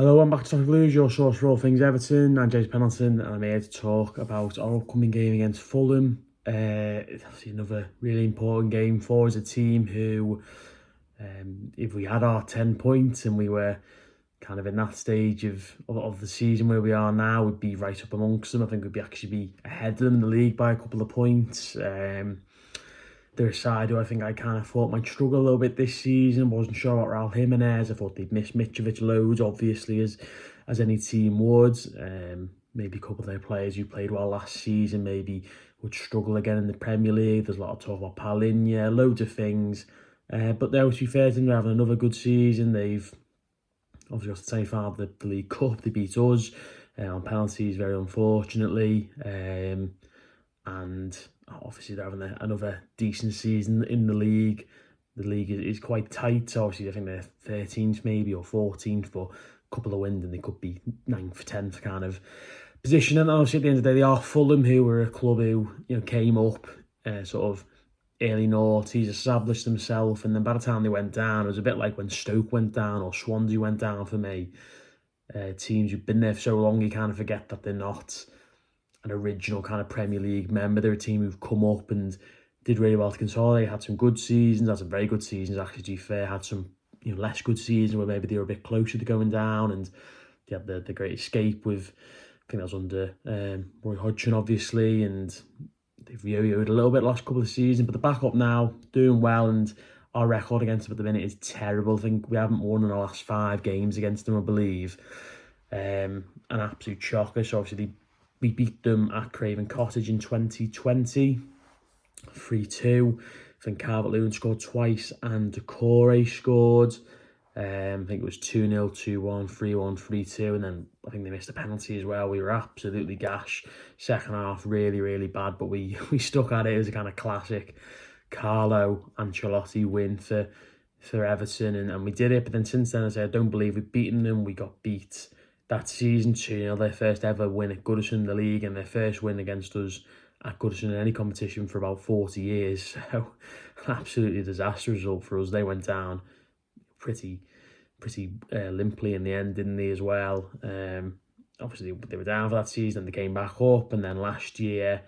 Hello, I'm back to Talking Blues, your source for all things Everton. I'm James Pendleton, and I'm here to talk about our upcoming game against Fulham. It's obviously another really important game for us, a team who, if we had our 10 points and we were kind of in that stage of the season where we are now, we'd be right up amongst them. I think we'd actually be ahead of them in the league by a couple of points. They're a side who I think I kind of thought might struggle a little bit this season. Wasn't sure about Raul Jimenez. I thought they'd miss Mitrovic loads, obviously, as any team would. Maybe a couple of their players who played well last season maybe would struggle again in the Premier League. There's a lot of talk about Paulinho, loads of things. But they're, to be fair to them, they're having another good season. They've obviously got to the semi-final of the League Cup. They beat us on penalties, very unfortunately. And obviously they're having another decent season in the league. The league is quite tight, so obviously I think they're 13th maybe or 14th, but a couple of wins and they could be 9th, 10th kind of position. And obviously at the end of the day, they are Fulham, who were a club who came up sort of early noughties, established themselves, and then by the time they went down, it was a bit like when Stoke went down or Swansea went down for me. Teams who've been there for so long, you kind of forget that they're not an original kind of Premier League member. They're a team who've come up and did really well to consolidate, had some good seasons, had some very good seasons actually, to be fair, had some less good seasons where maybe they were a bit closer to going down, and they had the great escape with, I think that was under Roy Hodgson obviously, and they've yo-yoed a little bit last couple of seasons, but they're back up now, doing well, and our record against them at the minute is terrible. I think we haven't won in the last 5 games against them, I believe. An absolute shocker. So obviously we beat them at Craven Cottage in 2020, 3-2. I think Calvert-Lewin scored twice and Decore scored. I think it was 2-0, 2-1, 3-1, 3-2, and then I think they missed a penalty as well. We were absolutely gash. Second half, really, really bad, but we stuck at it. It was a kind of classic Carlo Ancelotti win for Everton, and we did it. But then since then, I don't believe we've beaten them. We got beat that season 2-0, their first ever win at Goodison in the league, and their first win against us at Goodison in any competition for about 40 years. So, absolutely disastrous result for us. They went down pretty limply in the end, didn't they, as well? Obviously, they were down for that season, and they came back up, and then last year,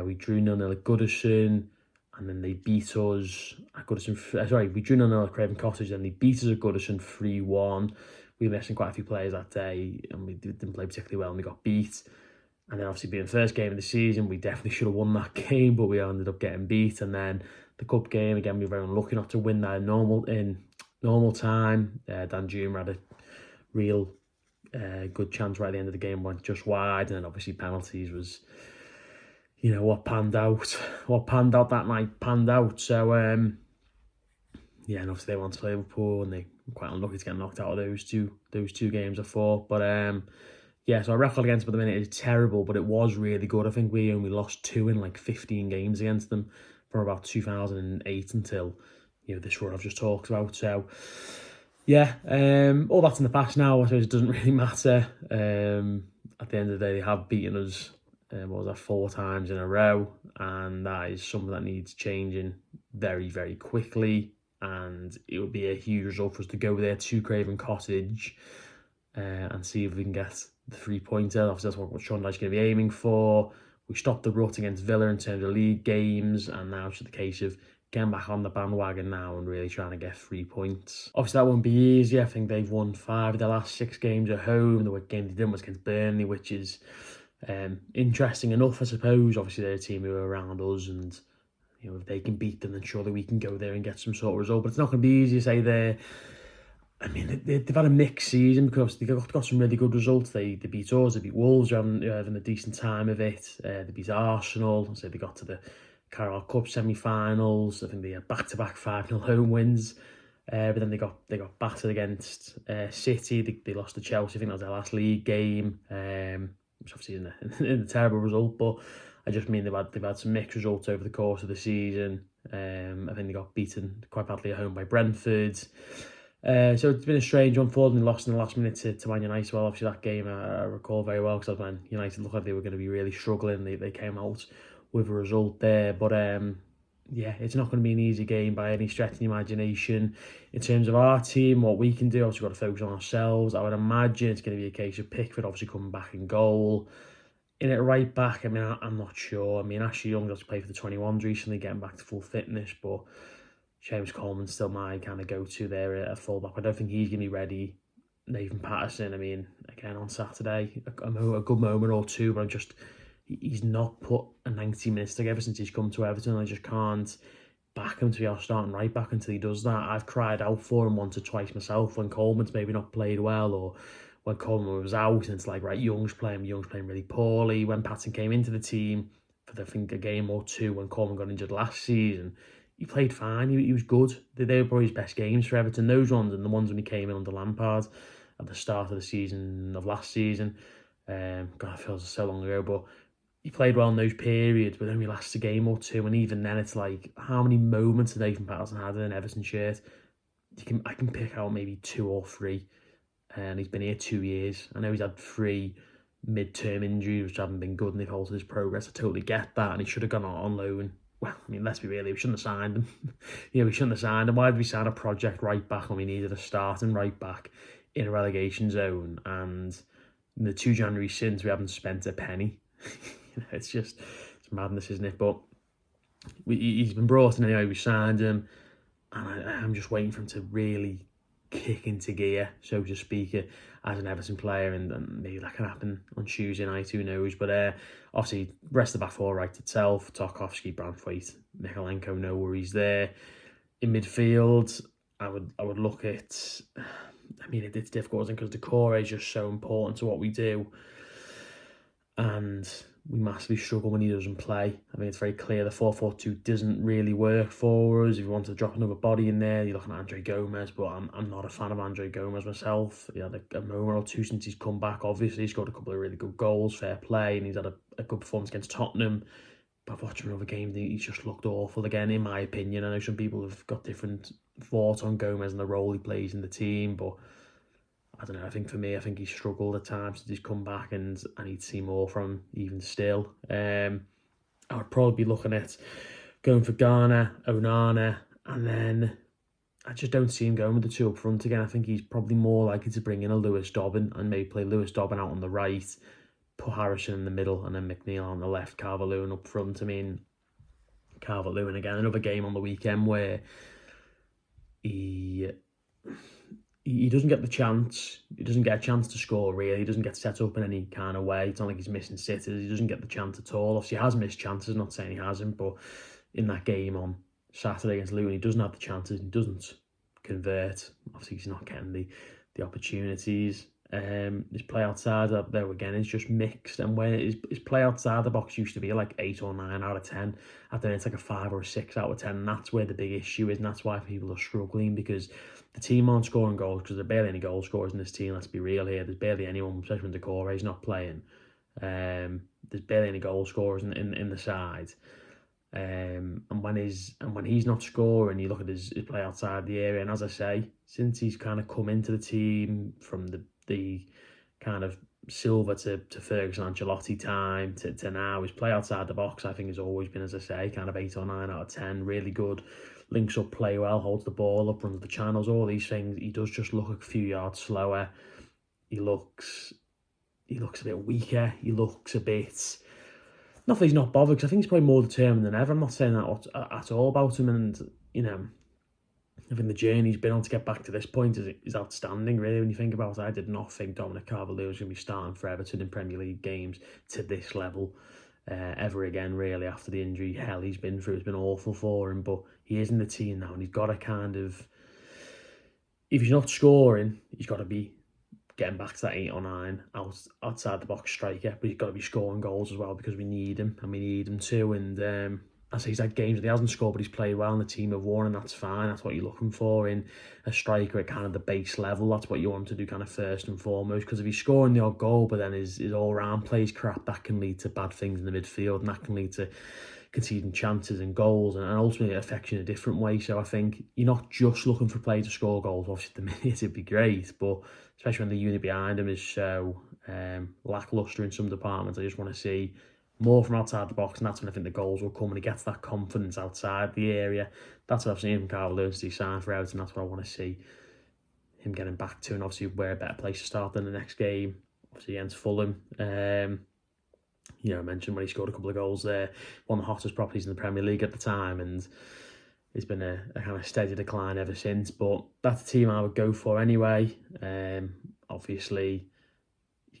we drew 0-0 at Goodison, and then they beat us at Goodison. We drew 0-0 at Craven Cottage, and they beat us at Goodison 3-1. We were missing quite a few players that day, and we didn't play particularly well, and we got beat. And then obviously being the first game of the season, we definitely should have won that game, but we ended up getting beat. And then the cup game, again, we were very unlucky not to win that in normal time. Dan Juma had a real good chance right at the end of the game, went just wide, and then obviously penalties was, what panned out that night panned out. So and obviously they want to play Liverpool, and they were quite unlucky to get knocked out of those two games, I thought. But so our record against them at the minute is terrible, but it was really good. I think we only lost 2 in like 15 games against them from about 2008 until this run I've just talked about. So all that's in the past now. I suppose it doesn't really matter. At the end of the day, they have beaten us 4 times in a row, and that is something that needs changing very, very quickly. And it would be a huge result for us to go there to Craven Cottage and see if we can get the 3-pointer. Obviously, that's what Sean Dyche's going to be aiming for. We stopped the rut against Villa in terms of league games, and now it's just the case of getting back on the bandwagon now and really trying to get 3 points. Obviously, that won't be easy. I think they've won 5 of their last 6 games at home. The game they did was against Burnley, which is interesting enough, I suppose. Obviously, they're a team who are around us, and if they can beat them, then surely we can go there and get some sort of result. But it's not going to be easy to say there. I mean, they've had a mixed season because they've got some really good results. They beat us, they beat Wolves, they're having a decent time of it. They beat Arsenal, so they got to the Carabao Cup semi-finals. I think they had back-to-back 5-0 home wins. But then they got battered against City. They lost to Chelsea. I think that was their last league game, which obviously isn't a terrible result, but I just mean they've had some mixed results over the course of the season. I think they got beaten quite badly at home by Brentford. So it's been a strange one for them. They lost in the last minute to Man United. Well, obviously that game I recall very well because Man United looked like they were going to be really struggling. They came out with a result there, but yeah, it's not going to be an easy game by any stretch of the imagination. In terms of our team, what we can do, obviously, we've got to focus on ourselves. I would imagine it's going to be a case of Pickford obviously coming back in goal. In it right back, I mean, I'm not sure. I mean, Ashley Young got to play for the 21s recently, getting back to full fitness, but James Coleman's still my kind of go-to there at fullback. I don't think he's going to be ready. Nathan Patterson, I mean, again on Saturday, a good moment or two, but he's not put a 90 minutes together since he's come to Everton. I just can't back him to be our starting right back until he does that. I've cried out for him once or twice myself when Coleman's maybe not played well, or when Coleman was out and it's like, right, Young's playing really poorly. When Patton came into the team for I think a game or two when Coleman got injured last season, he played fine. He was good. They were probably his best games for Everton. Those ones and the ones when he came in under Lampard at the start of the season of last season. God, it feels so long ago, but he played well in those periods, but only lasts a game or two, and even then, it's like how many moments have Nathan Patterson had in an Everton shirt? I can pick out maybe 2 or 3, and he's been here 2 years. I know he's had 3 mid-term injuries which haven't been good, and they've halted his progress. I totally get that, and he should have gone on loan. Well, I mean, let's be real, we shouldn't have signed him. We shouldn't have signed him. Why did we sign a project right back when we needed a starting right back in a relegation zone? And in the 2 January since, we haven't spent a penny. It's madness, isn't it? But he's been brought in anyway. We signed him, and I'm just waiting for him to really kick into gear, so to speak, as an Everton player, and maybe that can happen on Tuesday night, who knows. But obviously, rest of the back four right itself: Tarkowski, Branthwaite, Mikalenko, no worries there. In midfield, I would look at. I mean, it's difficult because Decore is just so important to what we do, and we massively struggle when he doesn't play. I mean, it's very clear the 4-4-2 doesn't really work for us. If you want to drop another body in there, you're looking at Andre Gomez, but I'm not a fan of Andre Gomez myself. He had a moment or two since he's come back. Obviously, he's scored a couple of really good goals, fair play, and he's had a good performance against Tottenham. But I've watched him another game, he's just looked awful again, in my opinion. I know some people have got different thoughts on Gomez and the role he plays in the team, but I don't know, I think for me, I think he's struggled at times since he's come back, and I need to see more from him even still. I would probably be looking at going for Garner, Onana, and then I just don't see him going with the 2 up front again. I think he's probably more likely to bring in a Lewis Dobbin and maybe play Lewis Dobbin out on the right, put Harrison in the middle, and then McNeil on the left, Calvert-Lewin up front. I mean, Calvert-Lewin again, another game on the weekend where he doesn't get the chance. He doesn't get a chance to score, really. He doesn't get set up in any kind of way. It's not like he's missing sitters. He doesn't get the chance at all. Obviously, he has missed chances, not saying he hasn't, but in that game on Saturday against Luton, he doesn't have the chances. He doesn't convert. Obviously, he's not getting the opportunities. His play outside there again is just mixed, and where his play outside the box used to be like 8 or 9 out of 10, I think it's like a 5 or a 6 out of 10, and that's where the big issue is, and that's why people are struggling, because the team aren't scoring goals, because there are barely any goal scorers in this team. Let's be real here, there's barely anyone, especially when Decore is not playing. There's barely any goal scorers in the side. And when he's not scoring, you look at his play outside the area, and as I say, since he's kind of come into the team from the kind of Silva to Ferguson Ancelotti time to now, his play outside the box, I think, has always been, as I say, kind of 8 or 9 out of 10, really good, links up play well, holds the ball up, runs the channels, all these things. He does just look a few yards slower. He looks a bit weaker. He looks a bit... Not that he's not bothered, because I think he's probably more determined than ever. I'm not saying that at all about him, and, I think the journey he's been on to get back to this point is outstanding, really, when you think about it. I did not think Dominic Calvert-Lewin was going to be starting for Everton in Premier League games to this level ever again, really, after the injury hell he's been through. It's been awful for him, but he is in the team now, and he's got to kind of... If he's not scoring, he's got to be getting back to that 8 or 9 outside the box striker, but he's got to be scoring goals as well, because we need him, and we need him too. And I say he's had games that he hasn't scored, but he's played well, and the team have won, and that's fine. That's what you're looking for in a striker at kind of the base level. That's what you want to do kind of first and foremost, because if he's scoring the odd goal, but then his all-round plays crap, that can lead to bad things in the midfield, and that can lead to conceding chances and goals, and ultimately it affects you in a different way. So I think you're not just looking for players to score goals. Obviously, at the minute it'd be great, but especially when the unit behind him is so lacklustre in some departments, I just want to see more from outside the box, and that's when I think the goals will come, and he gets that confidence outside the area. That's what I've seen from Carl Lewis to sign for Everton. That's what I want to see him getting back to, and obviously we're a better place to start than the next game, obviously against Fulham. You know, I mentioned when he scored a couple of goals there, one of the hottest properties in the Premier League at the time, and it's been a kind of steady decline ever since. But that's the team I would go for anyway. Obviously,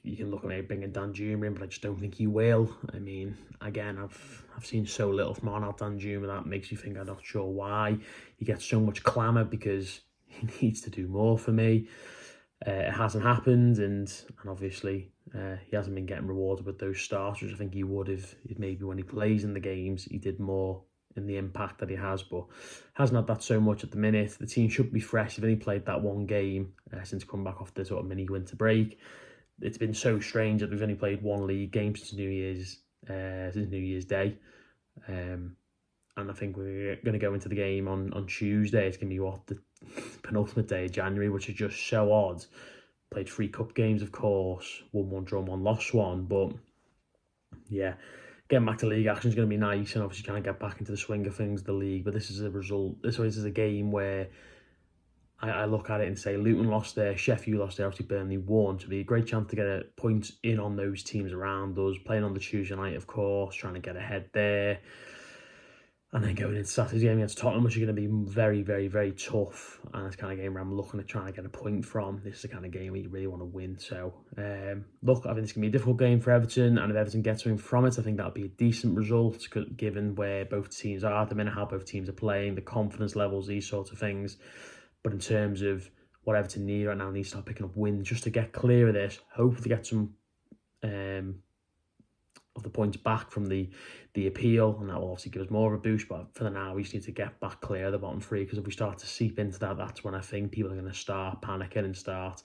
you can look at maybe bringing Danjuma in, but I just don't think he will. I mean, again, I've seen so little from Arnold Danjuma that makes you think I'm not sure why he gets so much clamour, because he needs to do more for me. It hasn't happened, and obviously he hasn't been getting rewarded with those starts, which I think he would if maybe when he plays in the games he did more in the impact that he has, but hasn't had that so much at the minute. The team should be fresh. They've only played that one game since coming back off the sort of mini winter break. It's been so strange that we've only played one league game since New Year's Day. And I think we're going to go into the game on Tuesday. It's going to be the penultimate day of January, which is just so odd. Played 3 cup games, of course. Won 1, drawn 1, lost 1. But yeah, getting back to league action is going to be nice, and obviously trying to get back into the swing of things, the league. But this is a result. This is a game where I look at it and say Luton lost there, Sheffield lost there, obviously Burnley won. So it'd be a great chance to get a point in on those teams around us. Playing on the Tuesday night, of course, trying to get ahead there. And then going into Saturday's game against Tottenham, which is going to be very, very, very tough. And it's the kind of game where I'm looking at trying to get a point from. This is the kind of game where you really want to win. So, look, I think it's going to be a difficult game for Everton. And if Everton gets something from it, I think that'll be a decent result, given where both teams are at the minute, how both teams are playing, the confidence levels, these sorts of things. But in terms of what Everton need right now, they need to start picking up wins just to get clear of this. Hopefully to get some of the points back from the appeal, and that will obviously give us more of a boost. But for the now, we just need to get back clear of the bottom 3, because if we start to seep into that, that's when I think people are going to start panicking and start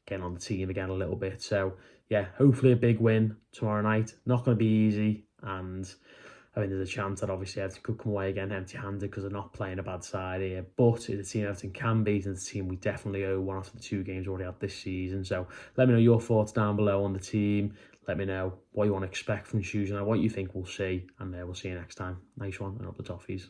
getting on the team again a little bit. So yeah, hopefully a big win tomorrow night. Not going to be easy, and I mean, there's a chance that obviously Everton could come away again empty-handed because they're not playing a bad side here. But it's a team Everton can beat, and it's a team we definitely owe one after the 2 games already had this season. So let me know your thoughts down below on the team. Let me know what you want to expect from Tuesday and what you think we'll see. And we'll see you next time. Nice one, and up the toffees.